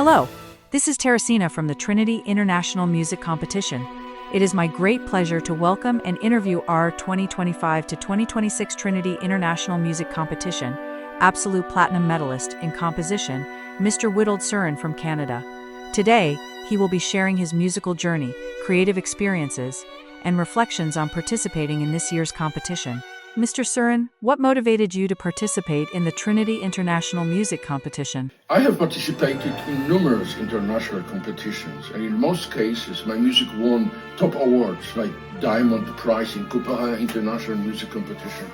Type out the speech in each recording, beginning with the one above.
Hello, this is Teresina from the Trinity International Music Competition. It is my great pleasure to welcome and interview our 2025 to 2026 Trinity International Music Competition absolute platinum medalist in composition, Mr. Witold Suryn from Canada. Today, he will be sharing his musical journey, creative experiences, and reflections on participating in this year's competition. Mr. Suryn, what motivated you to participate in the Trinity International Music Competition? I have participated in numerous international competitions, and in most cases my music won top awards like Diamond Prize in Copenhagen International Music Competition,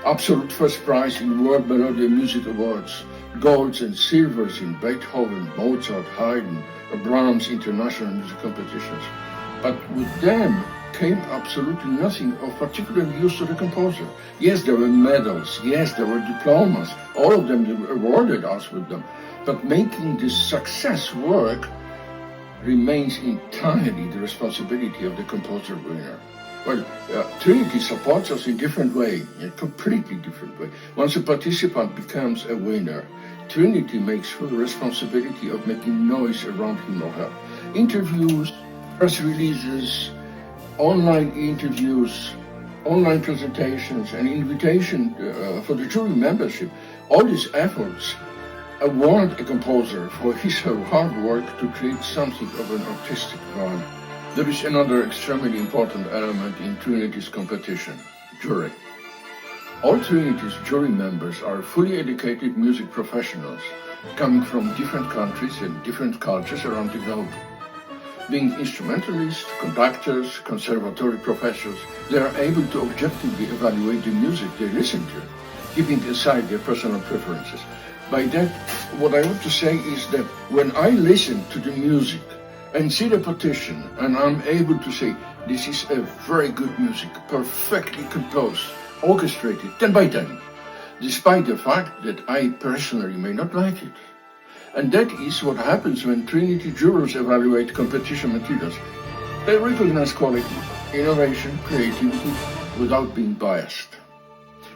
absolute first prize in World Melody Music Awards, golds and silvers in Beethoven, Mozart, Haydn, Brahms International Music Competitions. But with them came absolutely nothing of particular use to the composer. Yes, there were medals, yes, there were diplomas, all of them awarded us with them. But making this success work remains entirely the responsibility of the composer winner. Well, Trinity supports us in a different way, a completely different way. Once a participant becomes a winner, Trinity makes full responsibility of making noise around him or her. Interviews, press releases, online interviews, online presentations, and invitation for the jury membership. All these efforts award a composer for his or her hard work to create something of an artistic value. There is another extremely important element in Trinity's competition: jury. All Trinity's jury members are fully educated music professionals coming from different countries and different cultures around the globe. Being instrumentalists, conductors, conservatory professors, they are able to objectively evaluate the music they listen to, keeping aside their personal preferences. By that, what I want to say is that when I listen to the music and see the partition, and I'm able to say, this is a very good music, perfectly composed, orchestrated, 10 by 10, despite the fact that I personally may not like it. And that is what happens when Trinity jurors evaluate competition materials. They recognize quality, innovation, creativity, without being biased.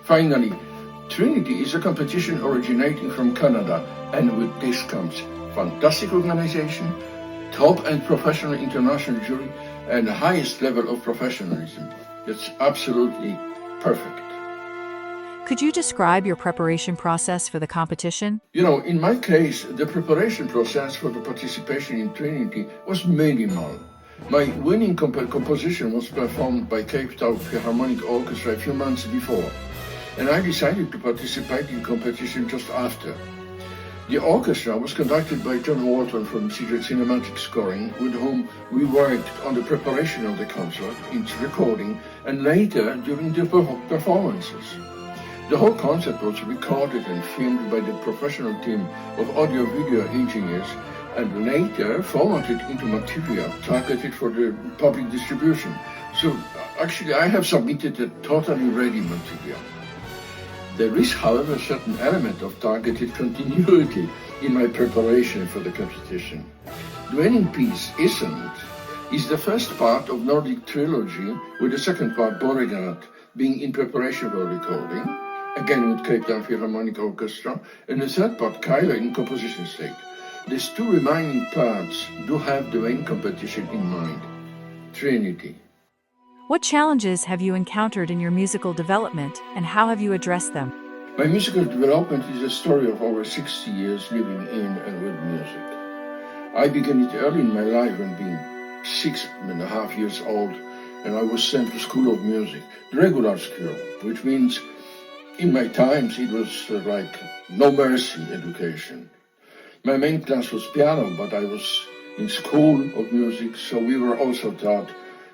Finally, Trinity is a competition originating from Canada, and with this comes fantastic organization, top and professional international jury, and the highest level of professionalism. That's absolutely perfect. Could you describe your preparation process for the competition? In my case, the preparation process for the participation in Trinity was minimal. My winning composition was performed by Cape Town Philharmonic Orchestra a few months before, and I decided to participate in competition just after. The orchestra was conducted by John Witold from Cinematic Scoring, with whom we worked on the preparation of the concert, its recording, and later during the performances. The whole concert was recorded and filmed by the professional team of audio-video engineers and later formatted into material targeted for the public distribution. So actually I have submitted a totally ready material. There is, however, a certain element of targeted continuity in my preparation for the competition. The winning piece, ISSUND, is the first part of Nordic trilogy, with the second part, Beauregard, being in preparation for recording, again with Cape Town Philharmonic Orchestra, and the third part, Kyla, in composition state. These two remaining parts do have the main competition in mind, Trinity. What challenges have you encountered in your musical development, and how have you addressed them? My musical development is a story of over 60 years living in and with music. I began it early in my life when being 6.5 years old, and I was sent to School of Music, the regular school, which means in my times it was like no mercy education. My main class was piano, but I was in School of Music, so we were also taught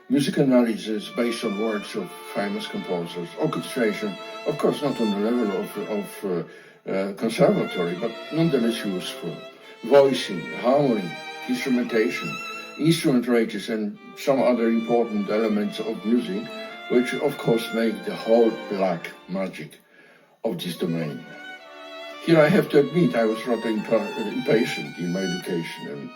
music analysis based on works of famous composers, orchestration, of course not on the level of conservatory, but nonetheless useful, voicing, harmony, instrumentation, instrument ranges, and some other important elements of music, which of course make the whole black magic of this domain. Here I have to admit I was rather impatient in my education, and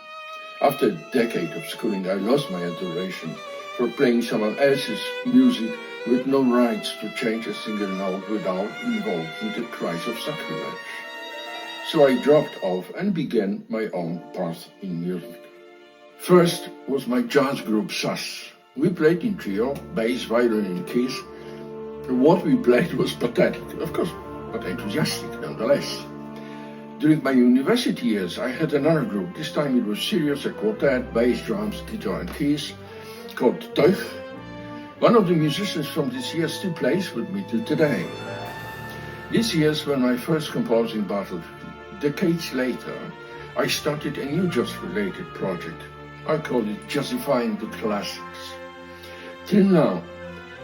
after a decade of schooling I lost my adoration for playing someone else's music with no rights to change a single note without involving the cries of sacrilege. So I dropped off and began my own path in music. First was my jazz group ISSUND. We played in trio, bass, violin and keys. What we played was pathetic, of course, but enthusiastic nonetheless. During my university years, I had another group. This time it was serious, a quartet, bass, drums, guitar and keys, called Teug. One of the musicians from this year still plays with me till today. These years were my first composing battle. Decades later, I started a new jazz-related project. I call it Jazzifying the Classics. Till now,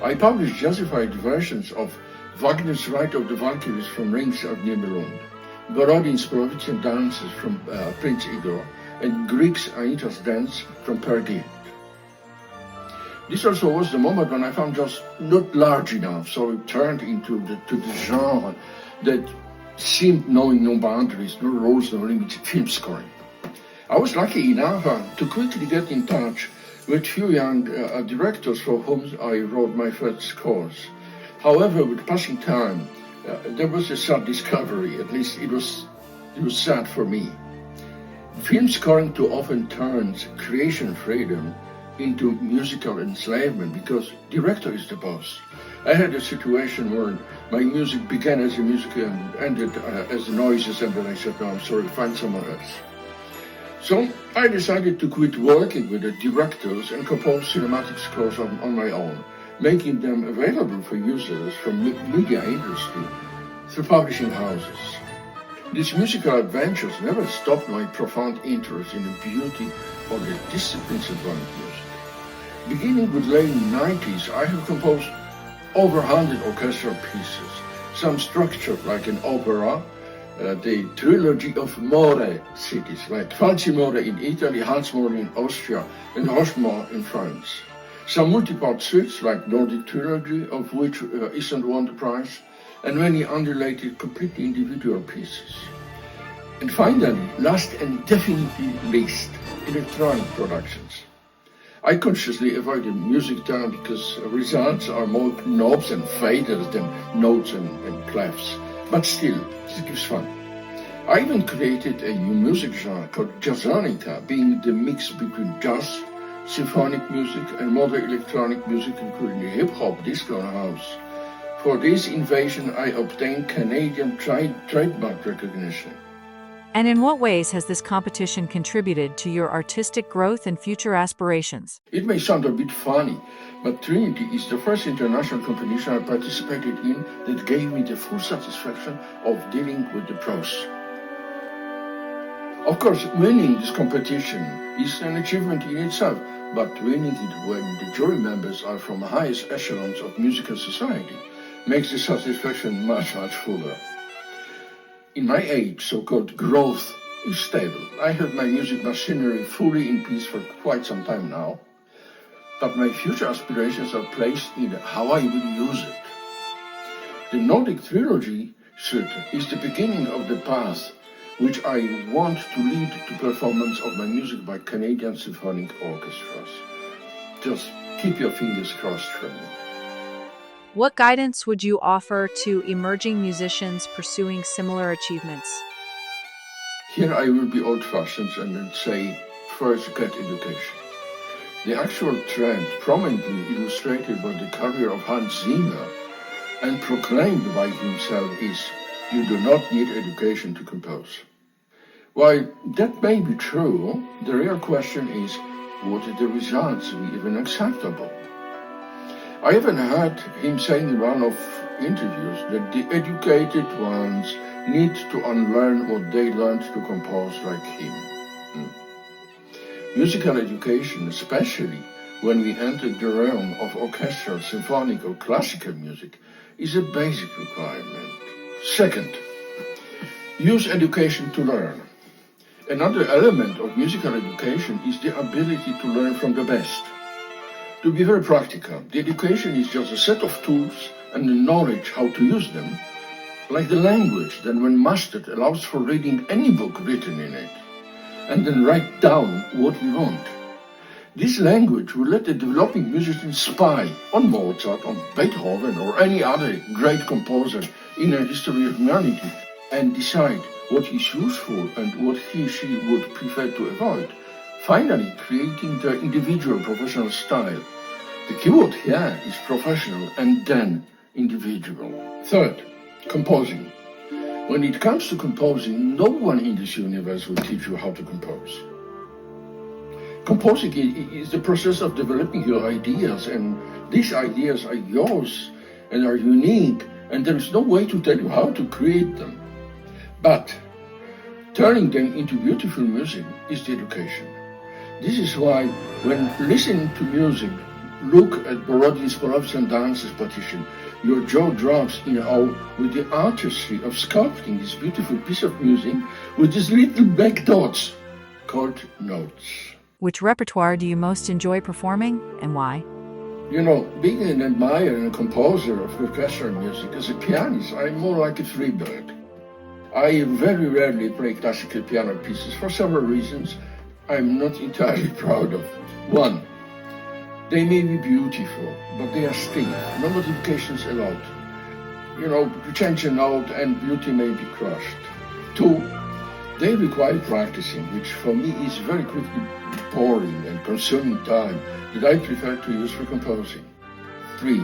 I publish jazzified versions of Wagner's Ride of the Valkyries from Rings of Nibelung, Borodin's Provincial Dances from Prince Igor, and Grieg's Aeneas Dance from Peer Gynt. This also was the moment when I found jazz not large enough, so it turned into the genre that seemed knowing no boundaries, no rules, no limits, film scoring. I was lucky enough to quickly get in touch with few young directors for whom I wrote my first scores. However, with passing time, there was a sad discovery. At least it was sad for me. Film scoring too often turns creation freedom into musical enslavement because director is the boss. I had a situation where my music began as a music and ended as noises, and then I said, no, I'm sorry, find someone else. So I decided to quit working with the directors and compose cinematic scores on my own, making them available for users from the media industry through publishing houses. These musical adventures never stopped my profound interest in the beauty of the disciplines of music. Beginning with late 90s, I have composed over 100 orchestral pieces, some structured like an opera, the trilogy of More cities, like Falsi-More in Italy, Hals-More in Austria, and Rochemore in France. Some multi-part suites, like Nordic Trilogy, of which ISSUND won the prize, and many unrelated, completely individual pieces. And finally, last and definitely least, electronic productions. I consciously avoided music term because results are more knobs and faders than notes and clefs. But still, it gives fun. I even created a new music genre called Jazzonica, being the mix between jazz, symphonic music and modern electronic music, including hip-hop, disco and house. For this invasion, I obtained Canadian trademark recognition. And in what ways has this competition contributed to your artistic growth and future aspirations? It may sound a bit funny, but Trinity is the first international competition I participated in that gave me the full satisfaction of dealing with the pros. Of course, winning this competition is an achievement in itself, but winning it when the jury members are from the highest echelons of musical society makes the satisfaction much, much fuller. In my age, so-called growth is stable. I have my music machinery fully in peace for quite some time now, but my future aspirations are placed in how I will use it. The Nordic Trilogy suite is the beginning of the path which I want to lead to performance of my music by Canadian symphonic orchestras. Just keep your fingers crossed for me. What guidance would you offer to emerging musicians pursuing similar achievements? Here I will be old-fashioned and say, first get education. The actual trend, prominently illustrated by the career of Hans Zimmer and proclaimed by himself, is you do not need education to compose. While that may be true, the real question is, what are the results be even acceptable? I even heard him saying in one of interviews that the educated ones need to unlearn what they learned to compose like him. Musical education, especially when we enter the realm of orchestral, symphonic or classical music, is a basic requirement. Second, use education to learn. Another element of musical education is the ability to learn from the best. To be very practical, the education is just a set of tools and the knowledge how to use them, like the language that when mastered allows for reading any book written in it, and then write down what we want. This language will let the developing musician spy on Mozart, on Beethoven, or any other great composer in the history of humanity. and decide what is useful and what he or she would prefer to avoid, finally creating their individual professional style. The keyword here is professional and then individual. Third, composing. When it comes to composing, no one in this universe will teach you how to compose. Composing is the process of developing your ideas, and these ideas are yours and are unique, and there is no way to tell you how to create them. But turning them into beautiful music is the education. This is why when listening to music, look at Borodi's Polovtsian Dance's partition. Your jaw drops in awe with the artistry of sculpting this beautiful piece of music with these little black dots called notes. Which repertoire do you most enjoy performing, and why? You know, being an admirer and a composer of orchestral music, as a pianist, I'm more like a free bird. I very rarely play classical piano pieces for several reasons I'm not entirely proud of. One, they may be beautiful, but they are stiff, no modifications allowed. You know, to change a note and beauty may be crushed. Two, they require practicing, which for me is very quickly boring and consuming time that I prefer to use for composing. Three,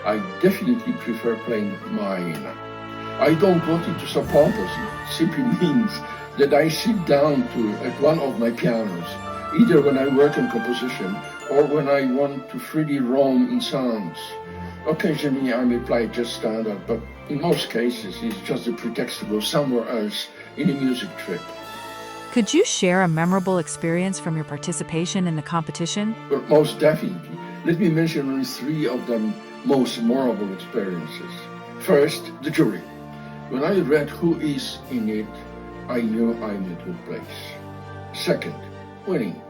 I definitely prefer playing mine. I don't want it to sound pompous. It simply means that I sit down at one of my pianos, either when I work on composition or when I want to freely roam in sounds. Occasionally I may play just standard, but in most cases it's just a pretext to go somewhere else in a music trip. Could you share a memorable experience from your participation in the competition? But most definitely. Let me mention only three of the most memorable experiences. First, the jury. When I read who is in it, I knew I'm in a good place. Second, winning.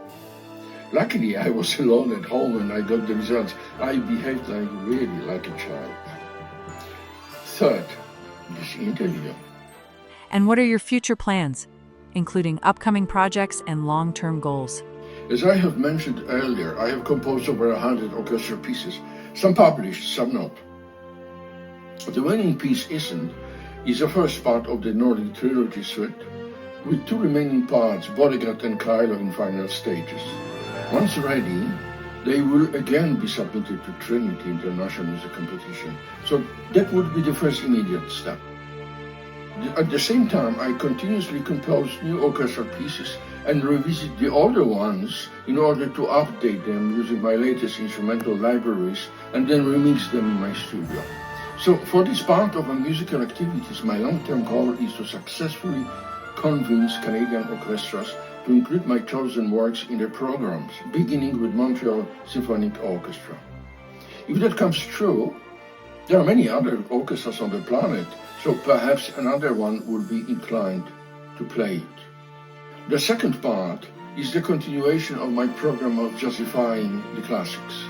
Luckily, I was alone at home when I got the results. I behaved really like a child. Third, this interview. And what are your future plans, including upcoming projects and long-term goals? As I have mentioned earlier, I have composed over 100 orchestral pieces, some published, some not. The winning piece, ISSUND, is the first part of the Nordic trilogy suite, with two remaining parts, Bodyguard and Kylo, in final stages. Once ready, they will again be submitted to Trinity International Music Competition, so that would be the first immediate step. At the same time, I continuously compose new orchestral pieces and revisit the older ones in order to update them using my latest instrumental libraries and then remix them in my studio. So for this part of my musical activities, my long-term goal is to successfully convince Canadian orchestras to include my chosen works in their programs, beginning with Montreal Symphonic Orchestra. If that comes true, there are many other orchestras on the planet, so perhaps another one will be inclined to play it. The second part is the continuation of my program of jazzifying the classics.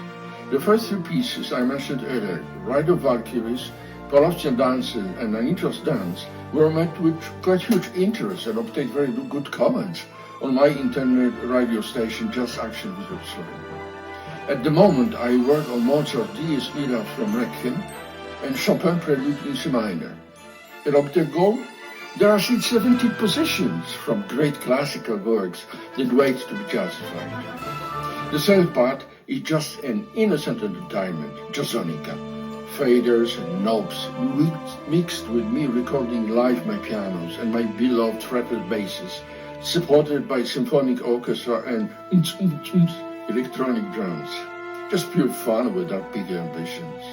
The first three pieces I mentioned earlier, Ride of Valkyries, Polovtsian Dance and An Interest Dance, were met with quite huge interest and obtained very good comments on my internet radio station, Just Action with Suryn. At the moment, I work on Mozart Dies Irae from Requiem and Chopin Prelude in C minor. At Optical, there are 70 positions from great classical works that wait to be jazzified. The third part is just an innocent entertainment, jazzonica, faders and knobs mixed with me recording live my pianos and my beloved fretted basses, supported by symphonic orchestra and electronic drums. Just pure fun without big ambitions.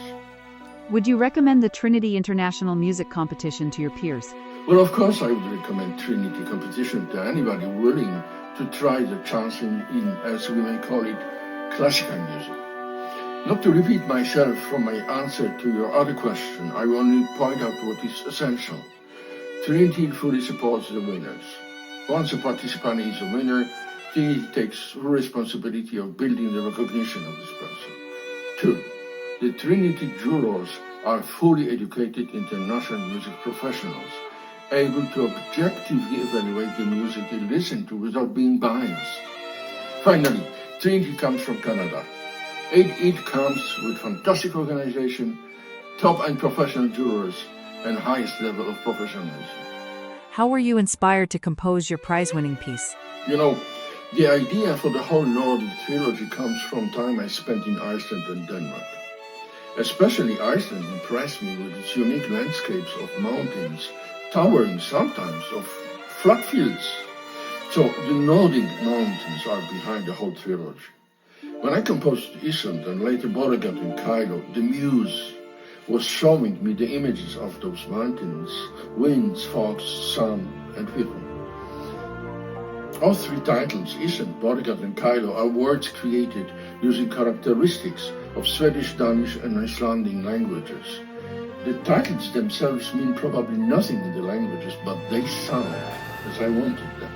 Would you recommend the Trinity International Music Competition to your peers? Well, of course I would recommend Trinity competition to anybody willing to try the chance in, as we may call it, classical music. Not to repeat myself from my answer to your other question, I will only point out what is essential. Trinity fully supports the winners. Once a participant is a winner, Trinity takes full responsibility of building the recognition of this person. 2. The Trinity jurors are fully educated international music professionals, able to objectively evaluate the music they listen to without being biased. Finally, Trinity comes from Canada. It comes with fantastic organization, top and professional jurors, and highest level of professionalism. How were you inspired to compose your prize-winning piece? You know, the idea for the whole Nordic trilogy comes from time I spent in Iceland and Denmark. Especially Iceland impressed me with its unique landscapes of mountains, towering sometimes of flat fields. So the Nordic mountains are behind the whole trilogy. When I composed ISSUND and later Borregat in Cairo, the muse was showing me the images of those mountains, winds, fogs, sun, and people. All three titles, ISSUND, Borregat, and Cairo, are words created using characteristics of Swedish, Danish, and Icelandic languages. The titles themselves mean probably nothing in the languages, but they sound as I wanted them.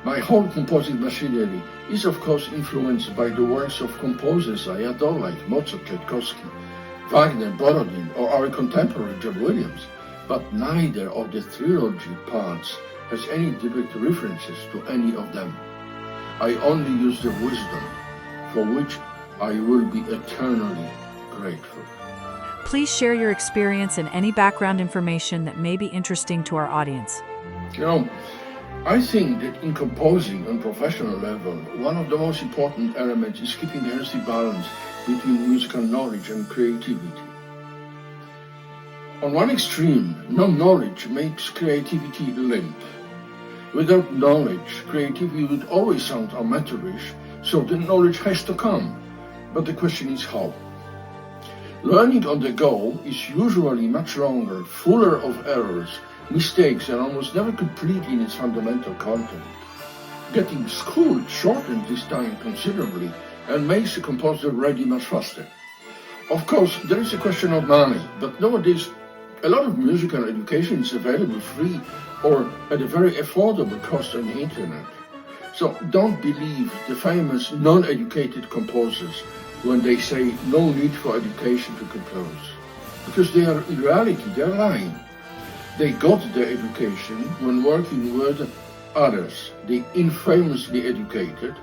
My whole composing machinery is of course influenced by the works of composers I adore like Mozart, Tchaikovsky, Wagner, Borodin, or our contemporary John Williams, but neither of the trilogy parts has any direct references to any of them. I only use the wisdom for which I will be eternally grateful. Please share your experience and any background information that may be interesting to our audience. You know, I think that in composing on professional level, one of the most important elements is keeping a healthy balance between musical knowledge and creativity. On one extreme, no knowledge makes creativity limp. Without knowledge, creativity would always sound amateurish, so the knowledge has to come. But the question is how. Learning on the go is usually much longer, fuller of errors, mistakes, and almost never complete in its fundamental content. Getting schooled shortens this time considerably and makes the composer ready much faster. Of course, there is a question of money, but nowadays a lot of musical education is available free or at a very affordable cost on the internet. So don't believe the famous non-educated composers when they say no need for education to compose. Because they are, in reality, they're lying. They got their education when working with others, the infamously educated,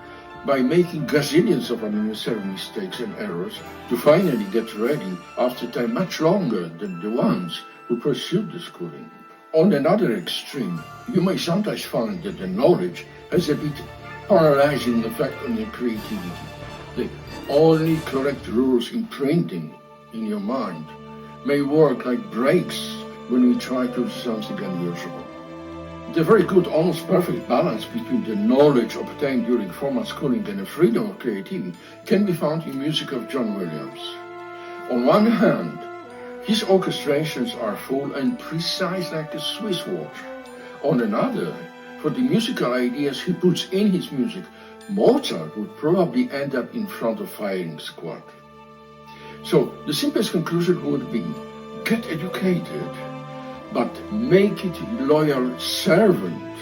by making gazillions of unnecessary mistakes and errors to finally get ready after time much longer than the ones who pursued the schooling. On another extreme, you may sometimes find that the knowledge has a bit paralyzing effect on your creativity. The only correct rules imprinting in your mind may work like brakes when we try to do something unusual. The very good, almost perfect balance between the knowledge obtained during formal schooling and the freedom of creativity can be found in music of John Williams. On one hand, his orchestrations are full and precise like a Swiss watch. On another, for the musical ideas he puts in his music, Mozart would probably end up in front of firing squad. So the simplest conclusion would be, get educated, but make it loyal servant,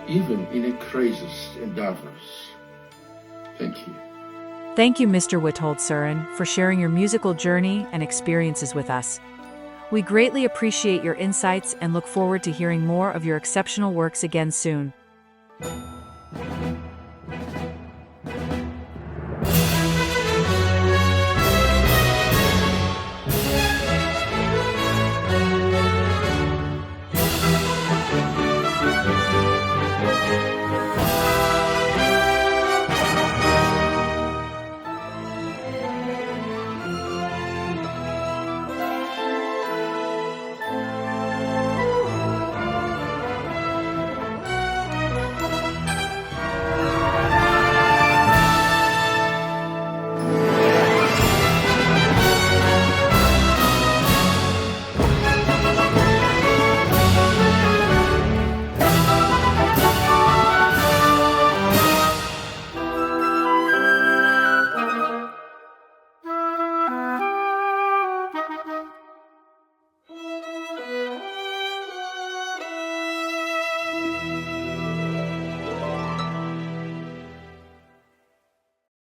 even in the craziest endeavors. Thank you. Thank you, Mr. Witold Suryn, for sharing your musical journey and experiences with us. We greatly appreciate your insights and look forward to hearing more of your exceptional works again soon.